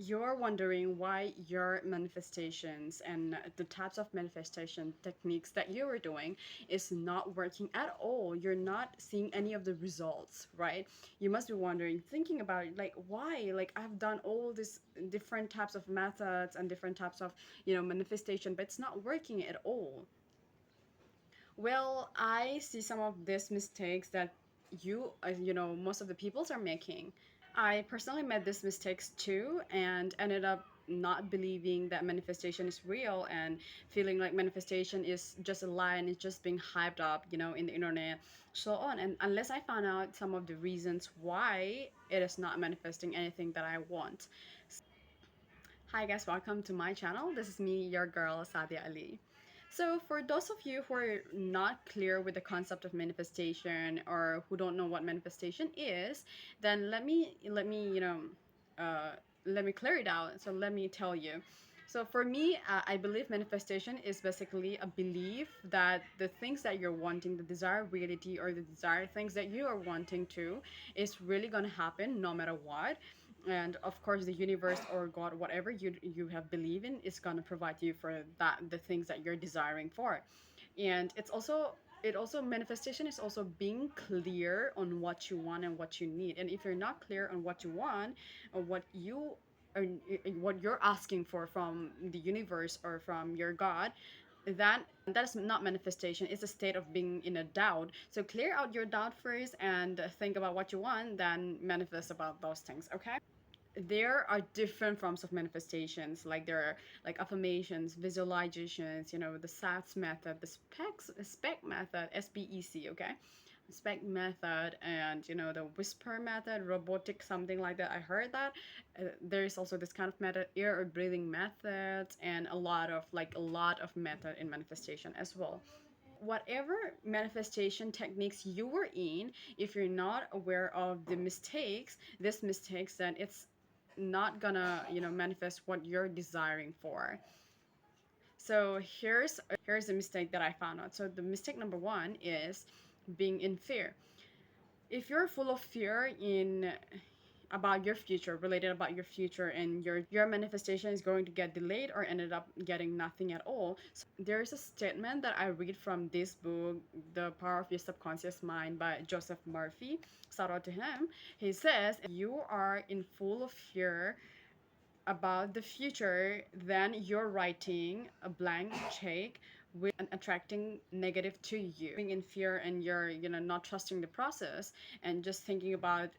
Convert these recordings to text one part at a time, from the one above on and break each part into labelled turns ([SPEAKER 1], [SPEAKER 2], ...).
[SPEAKER 1] You're wondering why your manifestations and the types of manifestation techniques that you are doing is not working at all. You're not seeing any of the results, right? You must be wondering, thinking about it, like why? Like I've done all these different types of methods and different types of, manifestation, but it's not working at all. Well, I see some of these mistakes that most of the peoples are making. I personally made these mistakes too and ended up not believing that manifestation is real and feeling like manifestation is just a lie and it's just being hyped up, in the internet, so on. And unless I found out some of the reasons why it is not manifesting anything that I want. Hi guys, welcome to my channel. This is me, your girl, Sadia Ali. So for those of you who are not clear with the concept of manifestation or who don't know what manifestation is, then uh, let me clear it out. So let me tell you. So for me, I believe manifestation is basically a belief that the things that you're wanting, the desired reality or the desired things that you are wanting to, is really gonna happen no matter what. And of course the universe or god, whatever you have believe in, is going to provide you for that, the things that you're desiring for. And it also manifestation is also being clear on what you want and what you need. And if you're not clear on what you want or or what you're asking for from the universe or from your god, then that is not manifestation. It's a state of being in a doubt. So clear out your doubt first and think about what you want, then manifest about those things, okay? There are different forms of manifestations. Like there are like affirmations, visualizations, the SATS method, the spec method, SPEC, okay? Spec method, and the whisper method, robotic, something like that. I heard that. There is also this kind of method, air or breathing methods, and a lot of method in manifestation as well. Whatever manifestation techniques you were in, if you're not aware of the mistakes, this mistakes, then it's not gonna, manifest what you're desiring for. So here's the mistake that I found out. So the mistake number one is being in fear. If you're full of fear in about your future, related about your future, and your manifestation is going to get delayed or ended up getting nothing at all. So there's a statement that I read from this book, The Power of Your Subconscious Mind by Joseph Murphy. Shout out to him. He says, you are in full of fear about the future, then you're writing a blank check with and attracting negative to you. Being in fear and you're, not trusting the process and just thinking about,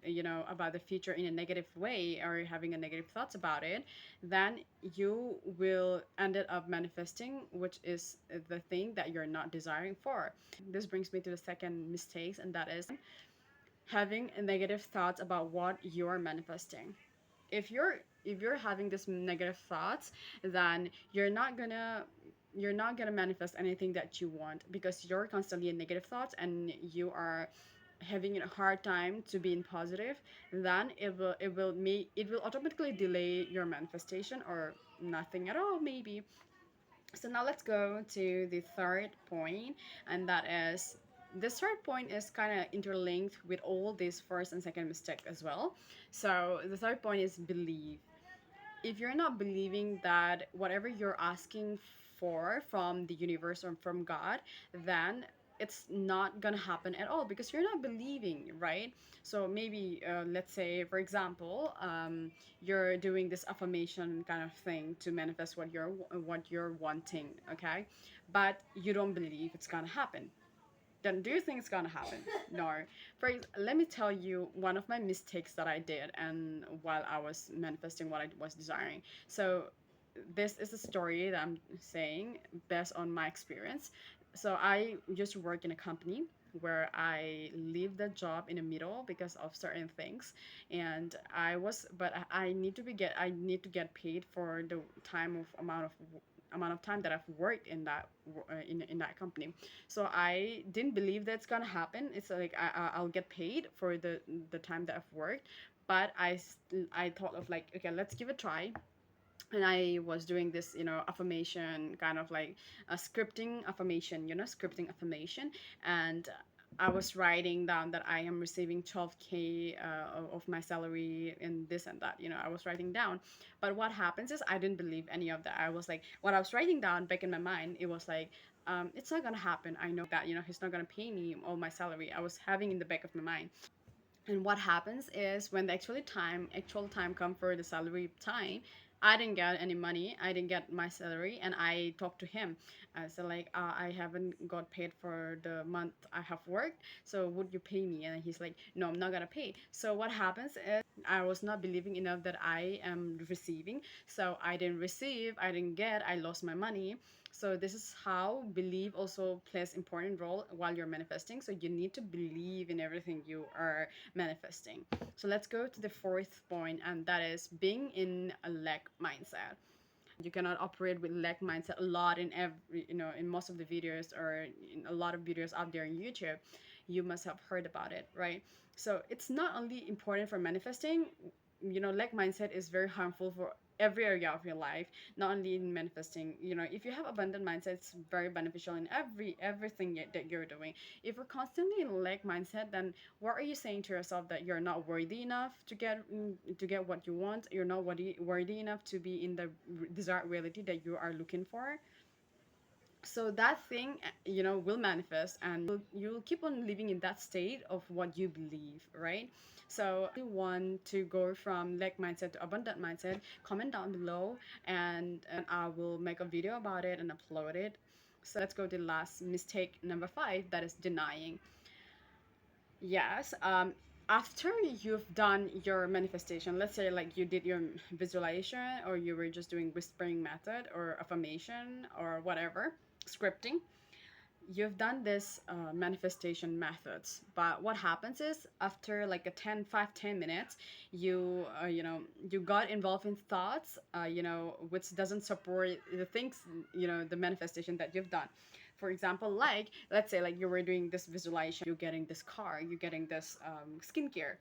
[SPEAKER 1] about the future in a negative way or having a negative thoughts about it, then you will end up manifesting, which is the thing that you're not desiring for. This brings me to the second mistakes, and that is having negative thoughts about what you're manifesting. If you're having this negative thoughts, then you're not gonna manifest anything that you want, because you're constantly in negative thoughts and you are having a hard time to be in positive. Then it will automatically delay your manifestation or nothing at all, maybe. So now let's go to the third point, and that is, this third point is kind of interlinked with all these first and second mistake as well. So the third point is believe. If you're not believing that whatever you're asking for from the universe or from God, then it's not gonna happen at all, because you're not believing, right? So maybe, let's say, for example, you're doing this affirmation kind of thing to manifest what you're wanting, okay? But you don't believe it's gonna happen. Then do you think it's gonna happen? No. Let me tell you one of my mistakes that I did, and while I was manifesting what I was desiring. So this is a story that I'm saying based on my experience. So I used to work in a company where I leave the job in the middle because of certain things, and but I need to get paid for the amount of time that I've worked in that company. So I didn't believe that's gonna happen. It's like I'll get paid for the time that I've worked, but I thought of like, okay, let's give it a try. And I was doing this, affirmation, kind of like a scripting affirmation, and I was writing down that I am receiving 12K of my salary and this and that. You know, I was writing down. But what happens is I didn't believe any of that. I was like, what I was writing down back in my mind, it was like, it's not gonna happen. I know that, you know, he's not gonna pay me all my salary. I was having in the back of my mind. And what happens is when the actual time come for the salary time, I didn't get any money. I didn't get my salary, and I talked to him. So like, I haven't got paid for the month I have worked. So would you pay me? And he's like, no, I'm not gonna pay. So what happens is I was not believing enough that I am receiving. So I didn't receive. I didn't get. I lost my money. So this is how belief also plays important role while you're manifesting. So you need to believe in everything you are manifesting. So let's go to the fourth point, and that is being in a lack mindset. You cannot operate with lack mindset a lot in every, you know, in most of the videos or in a lot of videos out there on YouTube. You must have heard about it, right? So it's not only important for manifesting. You know, lack mindset is very harmful for every area of your life, not only in manifesting. You know, if you have abundant mindset, it's very beneficial in everything that you're doing. If you're constantly in lack mindset, then what are you saying to yourself? That you're not worthy enough to get what you want? You're not worthy enough to be in the desired reality that you are looking for? So that thing, you know, will manifest, and you'll keep on living in that state of what you believe, right? So if you want to go from lack mindset to abundant mindset, comment down below, and I will make a video about it and upload it. So let's go to the last mistake, number 5, that is denying. Yes. After you've done your manifestation, let's say like you did your visualization, or you were just doing whispering method or affirmation or whatever, scripting, you've done this manifestation methods. But what happens is after like a 10 minutes, you know, you got involved in thoughts, you know, which doesn't support the things, you know, the manifestation that you've done. For example, like let's say like you were doing this visualization, you're getting this car, you're getting this skincare.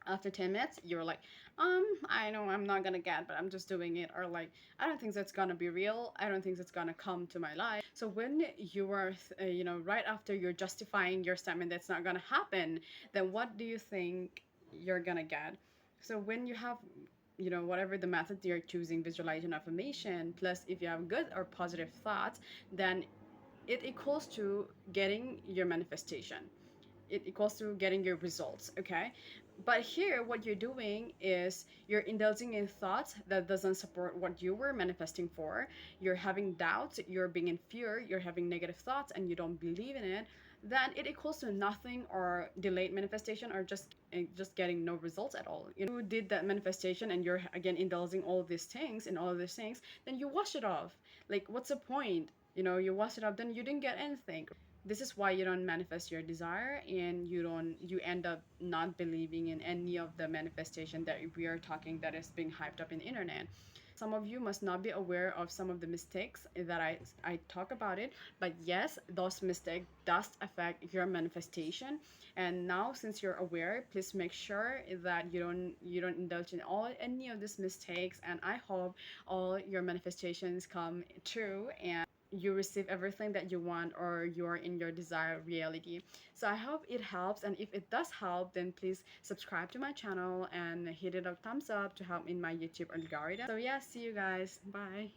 [SPEAKER 1] After 10 minutes you're like, I know I'm not gonna get, but I'm just doing it. Or like, I don't think that's gonna be real, I don't think that's gonna come to my life. So when you are you know, right after you're justifying your statement that's not gonna happen, then what do you think you're gonna get? So when you have, you know, whatever the method you're choosing, visualization, affirmation, plus if you have good or positive thoughts, then it equals to getting your manifestation, it equals to getting your results. Okay, but here what you're doing is you're indulging in thoughts that doesn't support what you were manifesting for. You're having doubts, you're being in fear, you're having negative thoughts, and you don't believe in it. Then it equals to nothing, or delayed manifestation, or just getting no results at all. You know, you did that manifestation and you're again indulging all these things and all these things, then you wash it off. Like, what's the point? You know, you wash it off, then you didn't get anything. This is why you don't manifest your desire, and you end up not believing in any of the manifestation that we are talking, that is being hyped up in the internet. Some of you must not be aware of some of the mistakes that I talk about it, but yes, those mistakes does affect your manifestation. And now since you're aware, please make sure that you don't indulge in all any of these mistakes, and I hope all your manifestations come true, and you receive everything that you want, or you're in your desired reality. So I hope it helps, and if it does help, then please subscribe to my channel and hit it a thumbs up to help in my YouTube algorithm. So yeah, see you guys, bye.